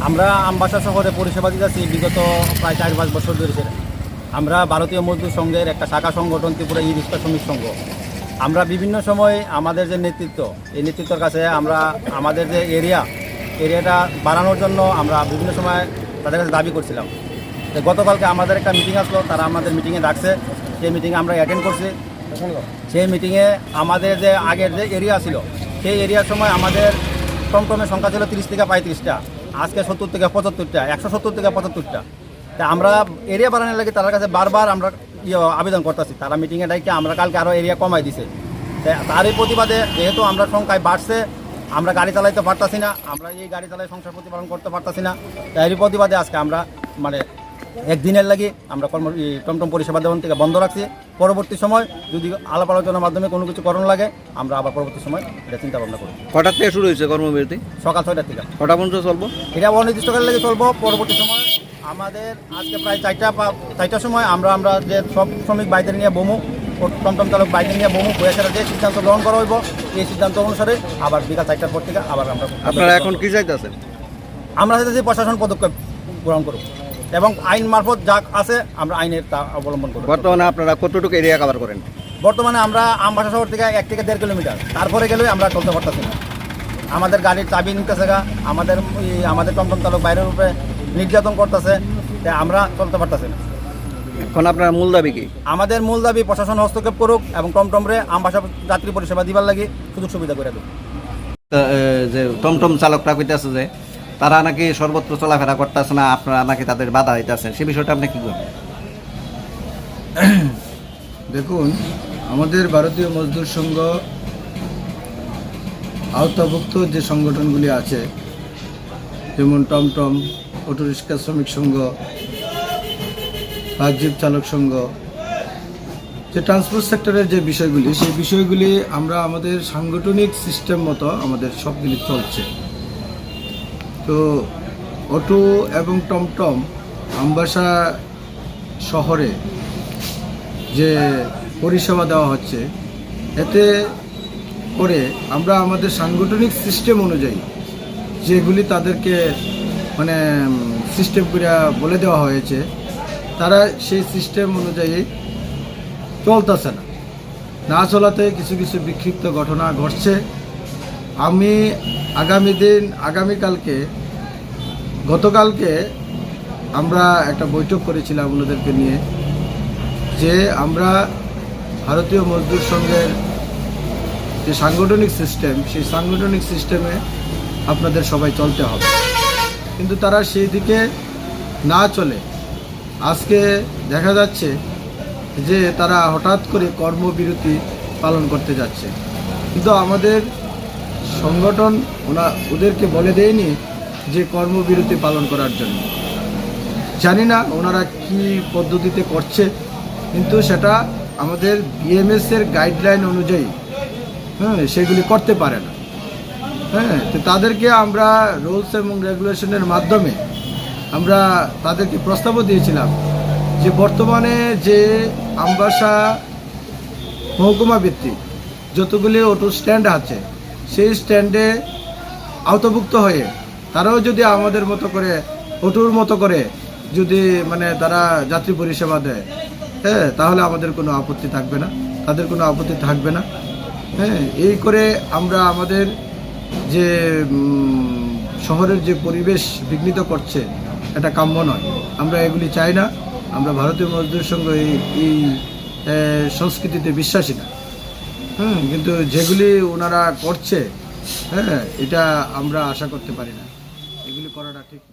আমরা আমবাসা শহরে পরিষেবা দিতেছি বিগত প্রায় 4-5 বছর ধরে। আমরা ভারতীয় মজদুর সংঘের একটা শাখা সংগঠন ত্রিপুরা ই রিক্সা শ্রমিক সংঘ। আমরা বিভিন্ন সময় আমাদের যে নেতৃত্ব, এই নেতৃত্বের কাছে আমরা আমাদের যে এরিয়াটা বাড়ানোর জন্য আমরা বিভিন্ন সময় তাদের কাছে দাবি করছিলাম। তো গতকালকে আমাদের একটা মিটিং আসলো, তারা আমাদের মিটিংয়ে ডাকছে। সেই মিটিংয়ে আমরা অ্যাটেন্ড করছি। সেই মিটিংয়ে আমাদের যে আগের যে এরিয়া ছিল, সেই এরিয়ার সময় আমাদের টমটমের সংখ্যা ছিল 30 থেকে 35টা, আজকে 70 থেকে 75টা, 170 থেকে 75টা। তা আমরা এরিয়া বাড়ানোর লাগে তার কাছে বারবার আমরা আবেদন করতেছি। তারা মিটিংয়ে ডাইকে আমরা কালকে আরও এরিয়া কমাই দিছে। তারই প্রতিবাদে যেহেতু আমরা সংখ্যায় বাড়ছে, আমরা গাড়ি চালাইতে পারতাছি না, আমরা এই গাড়ি চালাই সংসার প্রতিপালন করতে পারতাছি না। তারই প্রতিবাদে আজকে আমরা একদিনের লাগে আমরা টমটম পরিষেবা দেওয়ান থেকে বন্ধ রাখছি। পরবর্তী সময় যদি আলাপ আলোচনার মাধ্যমে কোনো কিছু করণ লাগে, আমরা আবার পরবর্তী সময় এটা চিন্তা ভাবনা করি। কটার থেকে শুরু হয়েছে কর্মবিরতি? সকাল 6টা থেকে। কটা পর্যন্ত চলবো? এটা অনির্দিষ্টকালের লেগে চলবো। পরবর্তী সময় আমাদের আজকে প্রায় 4টার সময় আমরা যে সব শ্রমিক ভাইদের নিয়ে বমু, টমটম চালক ভাইদের নিয়ে বমু, বয়সের যে সিদ্ধান্ত গ্রহণ করা হইব, এই সিদ্ধান্ত অনুসারে আবার বিকাল 4টার পর থেকে আবার আপনারা এখন কি চাইতেছেন? আমরা চাইতেছি প্রশাসন পদক্ষেপ গ্রহণ করুক এবং আইন মারফত যা আছে আমরা আইনের তা অবলম্বন করব। বর্তমানে আপনারা কতটুকু এরিয়া কভার করেন? বর্তমানে আমরা আমবাসা শহর থেকে 1 থেকে 1.5 কিলোমিটার, তারপরে গেলেই আমরা চলতে পারতেছি না। আমাদের গাড়ির চাবি নিতেছে, আমাদের টমটম চালক বাইরের উপরে নির্যাতন করতেছে, আমরা চলতে পারতেছি না। এখন আপনার মূল দাবি কি? আমাদের মূল দাবি প্রশাসন হস্তক্ষেপ করুক এবং টমটমরে আমবাসা যাত্রী পরিষেবা দিবার লাগি সুযোগ সুবিধা করে দেব। যে টমটম চালকরা কইতেছে যে তারা নাকি সর্বত্র চলাফেরা করতেছে না, আপনারা নাকি তাদের বাধা দিতেছেন, সে বিষয়টা আপনি কি করবেন? দেখুন, আমাদের ভারতীয় মজদুর সংঘ আওতাভুক্ত যে সংগঠনগুলি আছে, যেমন টমটম, অটোরিক্সা শ্রমিক সংঘ, বাসজীব চালক সংঘ, যে ট্রান্সপোর্ট সেক্টরের যে বিষয়গুলি, সেই বিষয়গুলি আমরা আমাদের সাংগঠনিক সিস্টেম মতো আমাদের সবগুলি চলছে। তো অটো এবং টমটম আমবাসা শহরে যে পরিষেবা দেওয়া হচ্ছে, এতে করে আমরা আমাদের সাংগঠনিক সিস্টেম অনুযায়ী যেগুলি তাদেরকে সিস্টেম করে বলে দেওয়া হয়েছে, তারা সেই সিস্টেম অনুযায়ী চলতেছে না চলাতে কিছু কিছু বিক্ষিপ্ত ঘটনা ঘটছে। আমি গতকালকে আমরা একটা বৈঠক করেছিলাম ওনাদেরকে নিয়ে, যে আমরা ভারতীয় মজদুর সংঘের যে সাংগঠনিক সিস্টেম, সেই সাংগঠনিক সিস্টেমে আপনাদের সবাই চলতে হবে। কিন্তু তারা সেই দিকে না চলে আজকে দেখা যাচ্ছে যে তারা হঠাৎ করে কর্মবিরতি পালন করতে যাচ্ছে। কিন্তু আমাদের সংগঠন ওদেরকে বলে দেয়নি যে কর্মবিরতি পালন করার জন্য। জানি না ওনারা কি পদ্ধতিতে করছে, কিন্তু সেটা আমাদের বিএমএসের গাইডলাইন অনুযায়ী সেগুলি করতে পারে না। তো তাদেরকে আমরা রুলস এবং রেগুলেশনের মাধ্যমে আমরা তাদেরকে প্রস্তাবও দিয়েছিলাম যে বর্তমানে যে আমবাসা মহকুমা ভিত্তিক যতগুলি অটো স্ট্যান্ড আছে, সেই স্ট্যান্ডে আওতাভুক্ত হয়ে তারাও যদি আমাদের মতো করে অটোর মতো করে যদি তারা যাত্রী পরিষেবা দেয়, তাহলে আমাদের কোনো আপত্তি থাকবে না, তাদের কোনো আপত্তি থাকবে না। এই করে আমরা আমাদের যে শহরের যে পরিবেশ বিঘ্নিত করছে, এটা কাম্য নয়, আমরা এগুলি চাই না। আমরা ভারতীয় মজদুর সংঘ এই সংস্কৃতিতে বিশ্বাসী না। কিন্তু যেগুলি ওনারা করছে, এটা আমরা আশা করতে পারি না, এগুলি করাটা ঠিক না।